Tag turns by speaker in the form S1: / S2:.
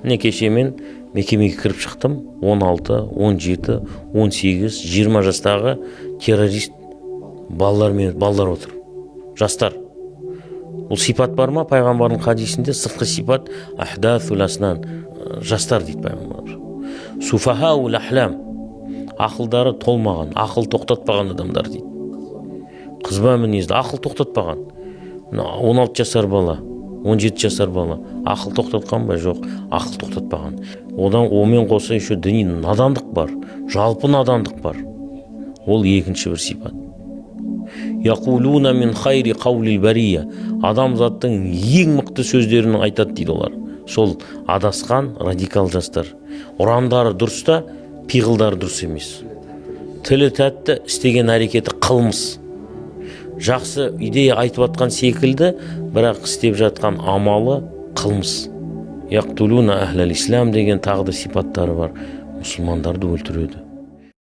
S1: Міне кеше мен мекемеге кіріп шықтым. 16, 17, 18, 20 жастағы террорист балалар отыр. Жастар. Бұл сипат бар ма? Пайғамбардың хадисінде сыртқы сипат ахдаthul аснан, жастар дейді пайғамбар. Суфахаул ахлам, ақылдары толмаған, ақыл тоқтатпаған адамдар дейді. Қызба мінезді, ақыл тоқтатпаған. 16 жасар бала, 17 жасар бала ақыл тоқтатқан ба? Жоқ, ақыл тоқтатпаған. Омен қоса еще діни надандық бар, жалпы надандық бар. Ол екінші бір сипат. Яқулуна мин хайри қаулил бария, адамзаттың ең мықты сөздерін айтады дейді олар. Сол адасқан радикал жастар. Ұрандары дұрыста, пиғылдары дұрыс емес. Тілі тәтті, істеген әрекеті қылмыс. Жақсы идея айтып атқан секілді, бірақ істеп жатқан амалы қылмыс. Яқтулуна ахлал ислам деген тағы да сипаттары бар. Мұсылмандарды өлтіреді.